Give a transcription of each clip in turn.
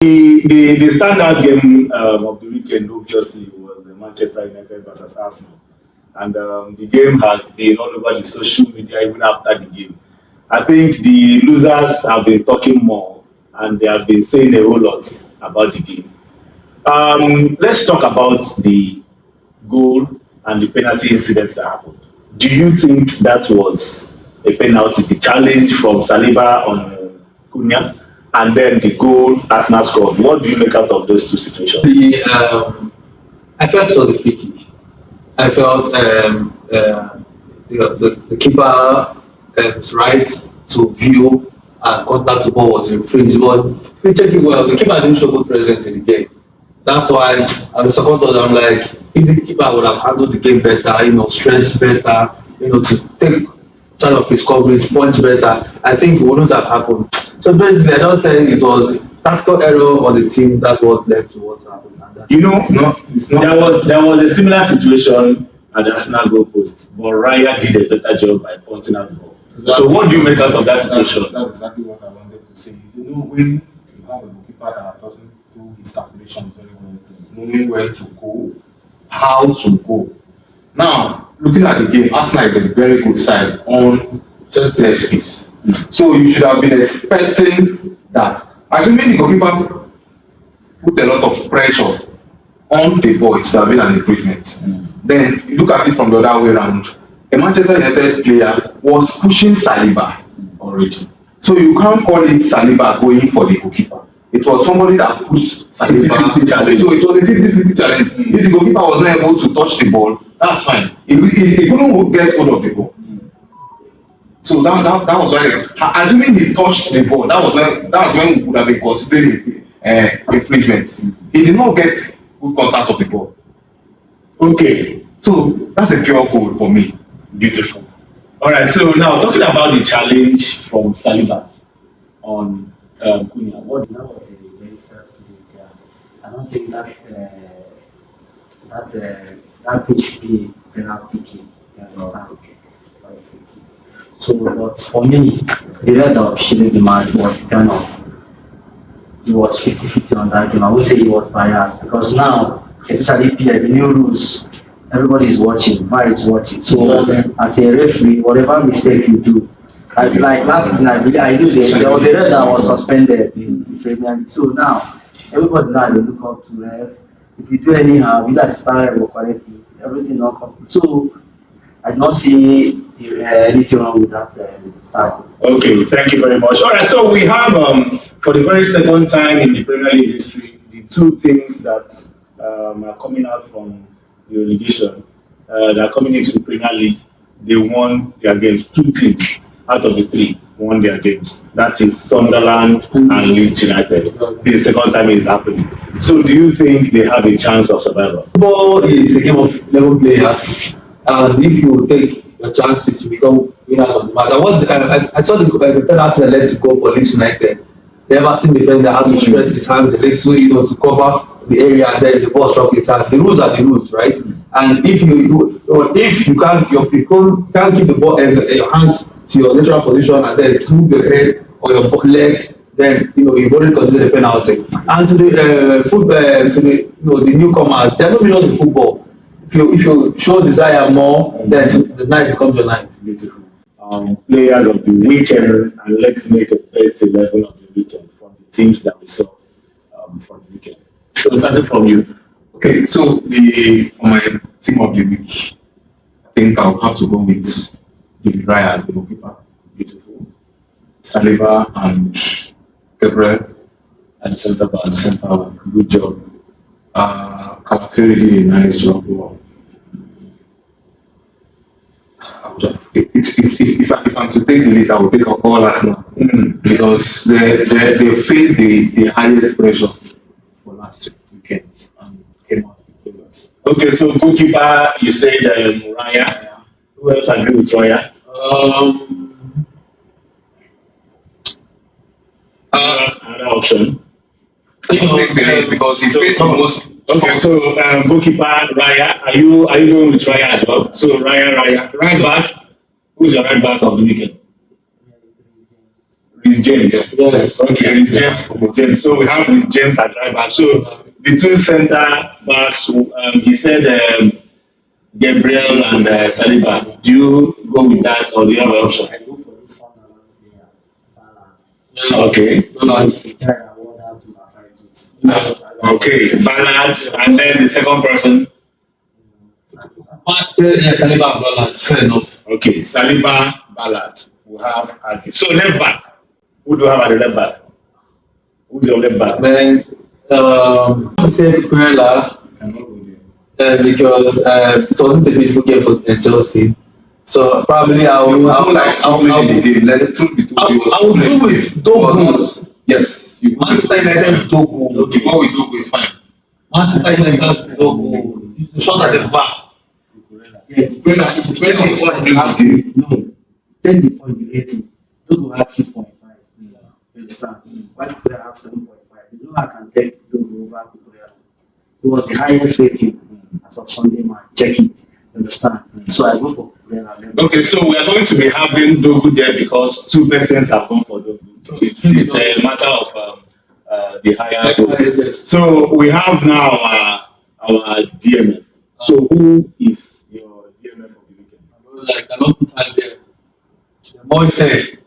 The standout game of the weekend obviously was the Manchester United versus Arsenal, and the game has been all over the social media even after the game. I think the losers have been talking more, and they have been saying a whole lot about the game. Let's talk about the goal and the penalty incident that happened. Do you think that was a penalty, the challenge from Saliba on Cunha, and then the goal Arsenal scored? What do you make out of those two situations? I felt so the free kick. I felt the keeper was right to view and contact the ball was infringed. But if you check it well, the keeper didn't show good presence in the game. That's why I'm a supporter. I'm like, if the keeper would have handled the game better, stretched better, to take charge of his coverage much better, I think it wouldn't have happened. So basically, I don't think it was tactical error on the team. That's what led to what happened. It's not. There was a similar situation at the Arsenal goal post, but Raya did a better job by pointing out the ball. So what do you make out of that situation? That's exactly what I wanted to say. When you have a goalkeeper that doesn't do his calculations very well, knowing where to go, how to go. Now, looking at the game, Arsenal is a very good side on set piece. So you should have been expecting that. Assuming the goalkeeper put a lot of pressure on the ball, it should have been an improvement. Then you look at it from the other way around. A Manchester United player was pushing Saliba already. So you can't call it Saliba going for the goalkeeper. It was somebody that pushed Saliba. So it was a 50-50 challenge. If the goalkeeper was not able to touch the ball, that's fine. He couldn't get hold of the ball. So that was why, assuming he touched the ball, that was when we would have been considering infringement. He did not get good contact of the ball. Okay, so that's a pure goal for me. Beautiful. All right. So now talking about the challenge from Saliba on Cunha. What? That was a very fair play. Yeah. I don't think that thing should be a penalty kick. You understand? So, but for me, the red of shielding the match was kind of, it was 50-50 on that game. I would say it was biased because now, especially the new rules, everybody is watching, VAR is watching. So, as a referee, whatever mistake you do, like last season, I knew there was a ref that was suspended in the Premier League. So now, everybody now they look up to ref. If you do anyhow, we like start will correct it. Everything not complete. So, I do not see anything wrong with that. Okay, thank you very much. All right, so we have for the very second time in the Premier League history, the two teams that are coming out from the relegation, that are coming into the Premier League, they won their games. Two teams out of the three won their games. That is Sunderland and Leeds United. This second time it is happening. So do you think they have a chance of survival? Football is a game of 11 players, and if you take your chances to become winners of the match. I saw the penalty that led to goal for Leeds United. The Everton defender had to stretch his hands a little, to cover the area, and then the ball struck his hand. The rules are the rules, right? And if you can't keep the ball in your hands to your natural position and then move your head or your leg, then you've already considered a penalty. And to the newcomers, they're not really in football. If you show desire more, then the night becomes your night. Beautiful. Players of the weekend, and let's make a first 11 of the weekend from the teams that we saw from the weekend. So starting from you. Okay, so for my team of the week, I think I'll have to go with David Raya as the goalkeeper. Beautiful. Saliba and Gabriel And centre back. Good job. Kalaferi did a nice job. If I'm to take the list, I will take all Arsenal because they faced the highest pressure for last weekend and came out victorious. Okay, so goalkeeper, you said Raya. Who else agree with Raya? Another option. I don't think there is because he faced the most. Okay, so goalkeeper Raya, are you going with Raya as well? So Raya, right back. Who's your right back of the weekend? Rhys James. Yes. Okay, Rhys James. Rhys James. So we have Rhys James at right back. So the two centre backs, he said Gabriel and Saliba. Do you go with that or do you have an option? I go for this one another player, Ballard. Okay. The guy I want out to my friends. Okay. Ballard and then the second person. Yeah, Saliba and Ballard. Fair enough. Okay. Saliba, Ballard. We have so left back. Who do you have at the left back? Who's your left back? Then, I say Kurela because it wasn't a beautiful game for Chelsea. So probably It was more like struggling in the game. Let's truth be told, it was I will struggling. go with Dogu. Yes, you Manchester United Dogu. Okay, what we do is fine. Manchester United Dogu. The shot at the back. Yeah, When I last game, no, take the point you rating. Dogo had 6.5. You understand? Why Korea have 7.5? You know I can take Dogo over to Korea. It was the highest rating as of Sunday man. Check it. You understand? So I go for Korea. Okay, so we are going to be having Dogu there because two persons have gone for Dogu. So it's a matter of the higher votes. So we have now our DMF. So who is your DMF of the weekend? Like I don't put out there. The boy said,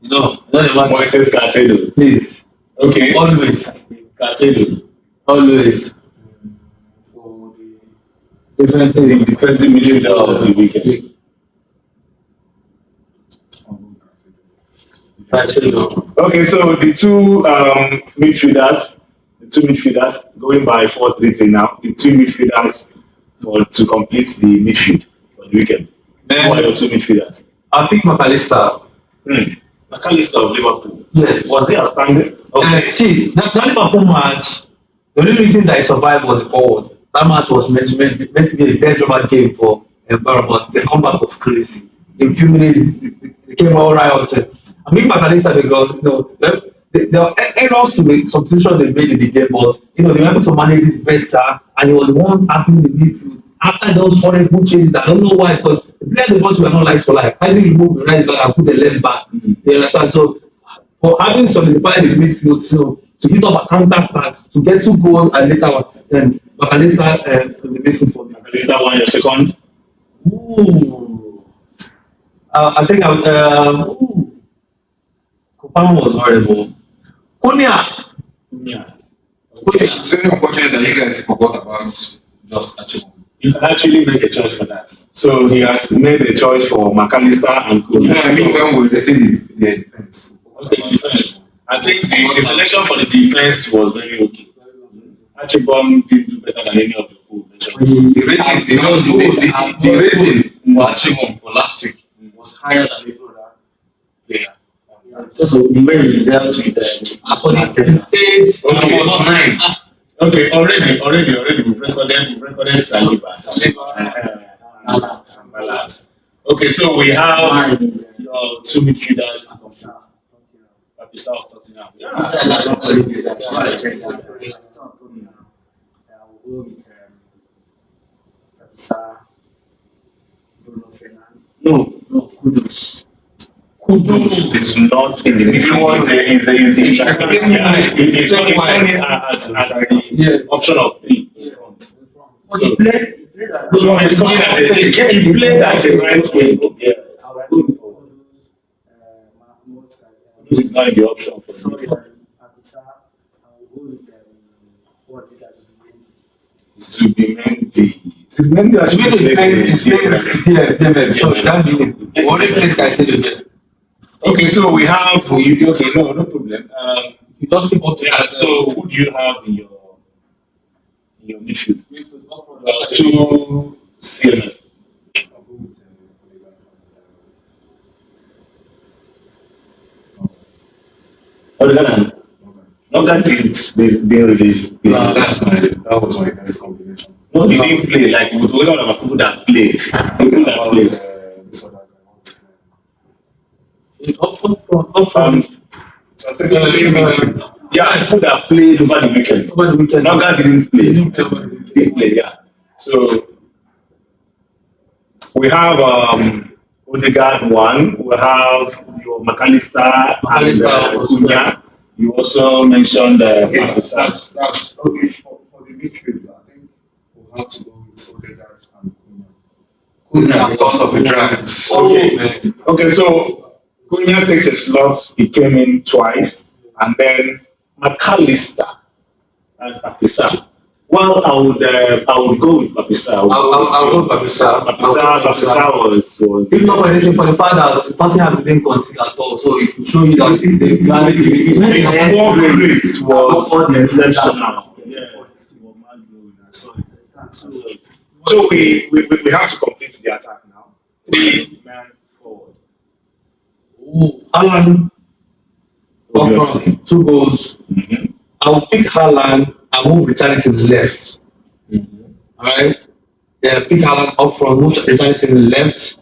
not the matter. Moises Caicedo. Please. Okay. Always. Caicedo. Always. For the The defensive midfielder of the weekend. Okay, so the two midfielders going by 4-3-3 now. The two midfielders to complete the midfield for the weekend. Who are your two midfielders? I pick McAllister. McAllister of Liverpool. Yes. Was he outstanding? Okay. See, that Liverpool match, the only reason that I survived was the forward. That match was meant to be a dead rubber game for Environment. The comeback was crazy. In a few minutes, they came all right out. I mean, McAllister because there are errors to the substitution they made in the game, but they were able to manage it better, and he was the one acting in the midfield. After those horrible changes, I don't know why, because the players the boys were not like for like. I didn't remove the right back and put the left back. You understand? So for having solidified the midfield, to hit up a counter attacks, to get 2 goals and later McAllister from the midfield for me. McAllister won your second. Ooh. I think Kopama was horrible. Kunia. Yeah. it's very unfortunate that you guys forgot about just Achimon. You can actually make a choice for that. So he has made a choice for McAllister and You Cunha. know, I mean, when we were getting the defense. Okay, defense. I think the selection for the defense was very okay. Achibom did do better than any of the who mentioned. The rating, the rating for Achimon for last week was higher than every other player. So the way you dealt with The stage. Okay. It was 9. Okay, already we've recorded Saliba. Ballard. Okay, so we have your two midfielders to complete. Papisa of Tottenham. No, Kudus. Kudus is not in the midfield. He's only at the option of 3 in front. But he played He played as a right wing. Yes. Kudus is not in the option for Sorry, me. Abisa, I will go with what's it as Zubimendi Juventus is playing TMF, so that's the only place I say the Okay, so we have okay, no problem. You just keep on Yeah, so who do you have in your midfield? Two CMF. Morgan didn't really play. That was my best combination. No, he didn't play. Like we don't have people that played. People that played. This other Yeah, people that played over the weekend. Morgan didn't play. Didn't play. Yeah. So we have Odegaard one. We have your McAllister and Cunha. You also mentioned That's okay for the midfield. I think we'll have to go with Odegaard and Cunha. Cunha because of the drives. Okay. Okay, so Cunha takes a slot. He came in twice, and then McAllister and Papisa. Well, I would go with Papisa. I'll go Papisa. Papisa was. If not for anything, for the fact that Tottenham didn't concede at all, so it will show you that the reality The ball race was exceptional. So we have to complete the attack now. 3 man forward. Haaland up front, 2 goals. Mm-hmm. I will pick Haaland and move Richarlison left. Alright? Pick Haaland up front, move Richarlison left.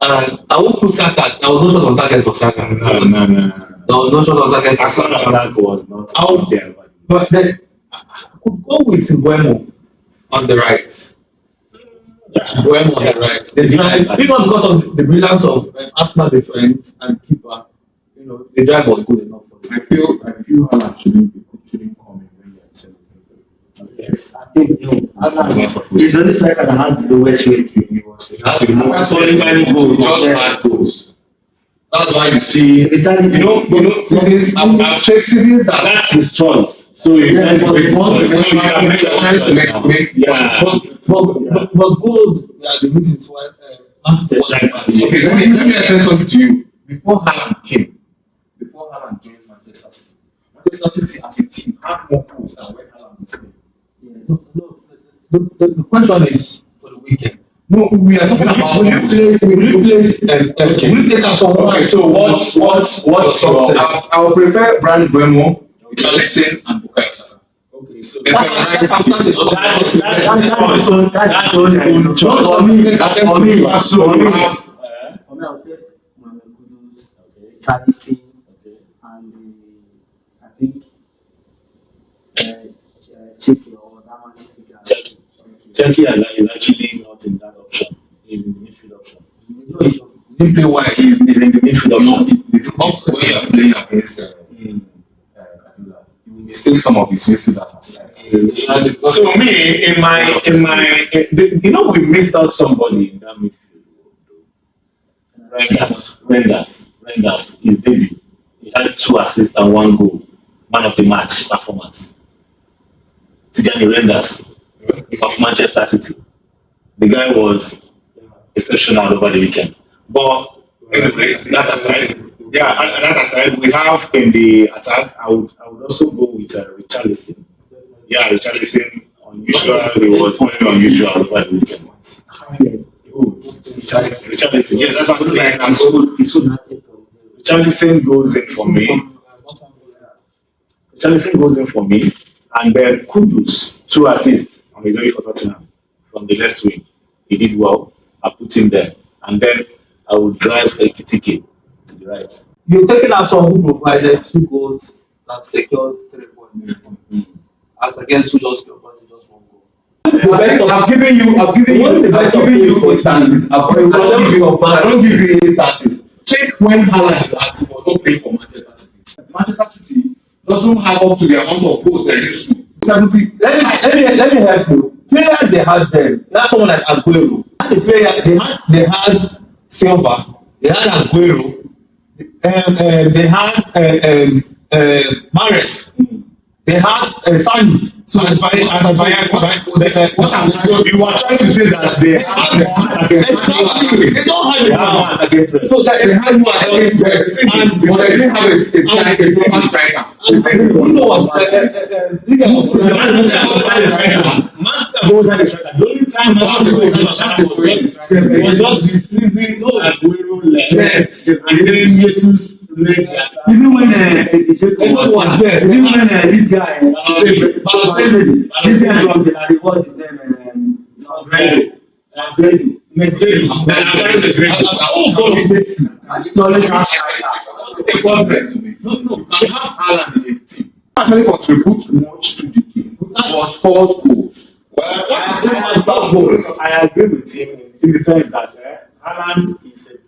And I won't put Saka. There was no shot on target for Saka. No. There was no shot on target for Arsenal Saka. attack was not Out there. But then I could go with Mbeumo on the right. Mbeumo on the right. The drive, even because of the brilliance of Arsenal defense and keeper, you know, the drive was good enough for them. I feel Haaland shouldn't come in when you're celebrating. Yes, I think he's the only striker that had the lowest rating. He had the most Just had goals. That's why you see, seasons. I've checked seasons That's his choice. So you Yeah, can but make it's one- a choice. So you can make a trying choice to now. make Yeah. But gold, the reasons why Manchester Okay, let me say something to you. Before Haaland joined Manchester City, Manchester City as a team had more goals than when Haaland was there. The question is for the weekend. No, we are talking about Will you place will you take us on Okay, so what's your I would prefer Brand Mbeumo, Richarlison, and Bukayo Saka. okay? So That's after the that's his own choice. For me, So you have For me, I'll take Mohamed Kudus, Richarlison, and I think Chiki or that one City guy. Turkey is actually not in that option. He's in the midfield option. He didn't play well. He's in the midfield option. The truth is, when you are playing against Kaduna, you will mistake some of his midfielders as So me, we missed out somebody in that midfield. Renders, his debut. He had 2 assists and 1 goal. Man of the match performance. Tijani Renders of Manchester City. The guy was exceptional over the weekend. But anyway, that aside, we have in the attack. I would also go with Richarlison. Yeah, Richarlison unusual. He was very unusual over the weekend. Richarlison. Yeah, that's what I'm saying. And so Richarlison goes in for me. And then Kudus, 2 assists on his way for Tottenham from the left wing. He did well. I put him there. And then I would drive Ekitike to the right. You're taking out someone who provided 2 goals that secured 3 points. As against who just scored just 1 goal. I've given you instances. I don't give you instances. Check when Haaland was not playing for Manchester City. Manchester City doesn't have up to the amount of goals they used to. 70. Let me help you. Players they had them. That's someone like Aguero. They had Silva. They had Aguero. They had Mahrez. They had Sani. So you are trying to say that they have they don't have it. So that They had more against but they didn't have a proper striker. Bruno was Master goes at the striker. The only time Master goes at the striker was just the season Aguero left, and then Jesus led that. Even when this guy, this guy from the what's his name? No, I have Haaland in the team. Actually contribute much to the game. Was scores goals. Well, I agree with him in the sense that Haaland is a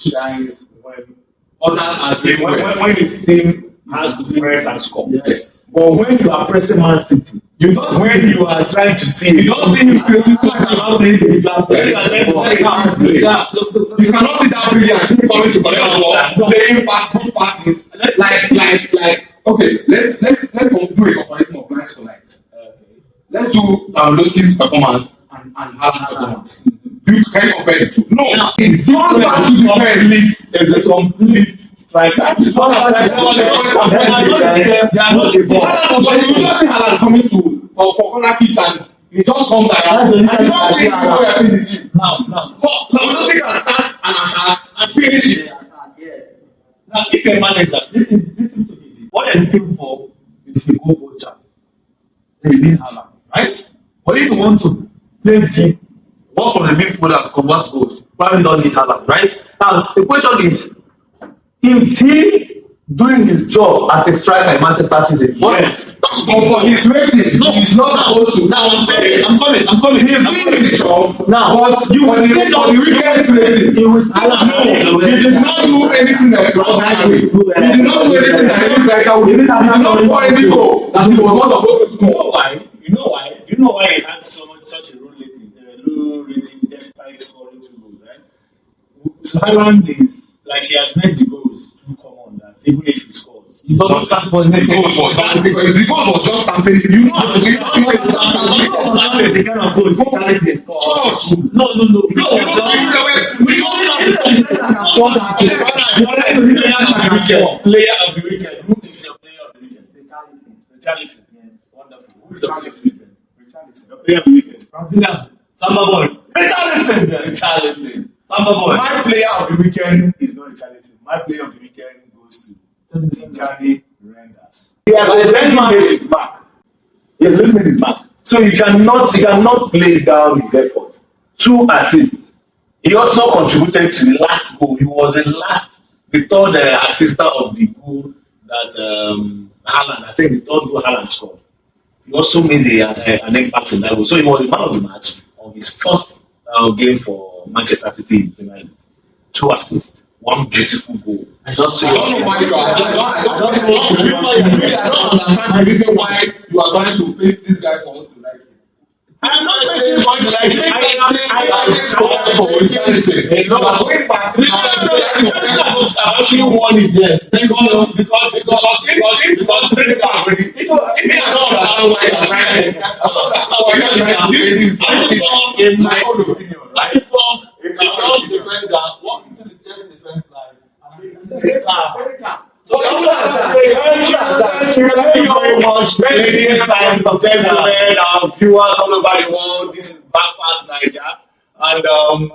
shines when others are doing when, well. when his team has to press and score. Yes. But when you are pressing Man City, You don't see when you are trying to see, you don't see him creating such a About playing the Yes, play. you cannot see that brilliance him coming to collect the ball, playing good passes. Like okay, let's do a comparison of night to night. Let's do Lewandowski's performance and Haaland's performance. Can you compare the two? No, it's just back to defend. It's a complete strike. That is what I'm trying to say. They are not the ball. Haaland, you just see Haaland coming to for corner kicks and he just comes around. And you don't see him go helping the team. now. But Lewandowski can start an attack and finish it. Now, if you're a manager, listen to me. What you're looking for is a goal poacher. They need Haaland, right? But if you want to play deep, one from the midfielder convert goals, probably don't need Haaland, right? Now, the question is he doing his job as a striker in Manchester City? Yes. But for his rating, he's not supposed to. Now, I'm coming. He's doing his job. Now, but you for the weekend's rating, he was no, he did not do anything that was angry. He did not do anything that he was like, he did not score any goal that he was not supposed to score. You know why he had such a low rating despite scoring 2 goals, right? Haaland is like he has made the goals too common that even if he scores, he doesn't count for the The goal was just stamping. You know, the kind of goal Richarlison scored. No. Player of the weekend. Who is your player of the weekend? Richarlison. Wonderful. Who is your player of the weekend? Richarlison. Your player of the weekend. Brazilian. Samba boy. Richarlison. Samba boy. My player of the weekend is not Richarlison. My player of the weekend goes to Tijani Reinders. He has already made his mark. He has already made his mark. So you cannot play down his efforts. 2 assists. He also contributed to the last goal. He was the third assister of the goal that Haaland, I think the third goal Haaland scored. He also made an impact in that goal. So he was the man of the match on his first game for Manchester City in Premier League. 2 assists, 1 beautiful goal. I don't know why you are. I don't understand the reason why you are trying to play this guy for us to like him. I'm not saying why you like him. I am for Richarlison. I actually won it, yes. Because if I don't understand why you're trying to, I don't understand why you're trying to. This is in my own opinion. I saw the defender walk into the Chelsea defense line and very calm. So Thank you very much, ladies and gentlemen, viewers all over the world. This is Back Pass Niger, and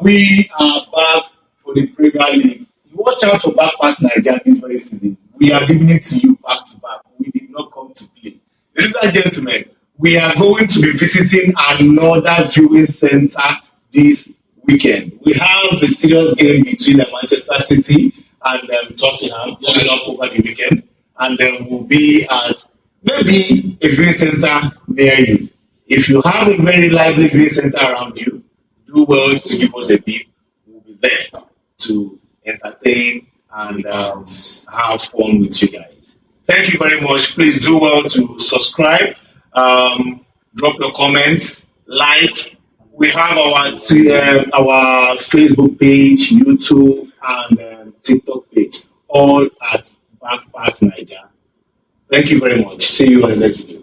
we are back for the Premier League. Watch out for Back Pass Niger this very season. We are giving it to you back to back. We did not come to play. Ladies and gentlemen, we are going to be visiting another viewing center this weekend. We have a serious game between Manchester City and Tottenham coming up over the weekend, and then we'll be at maybe a viewing center near you. If you have a very lively viewing center around you, do well to give us a beep. We'll be there to entertain and have fun with you guys. Thank you very much. Please do well to subscribe, drop your comments, like. We have our Facebook page, YouTube, and TikTok page, all at Back Pass Niger. Thank you very much. See you on the next video.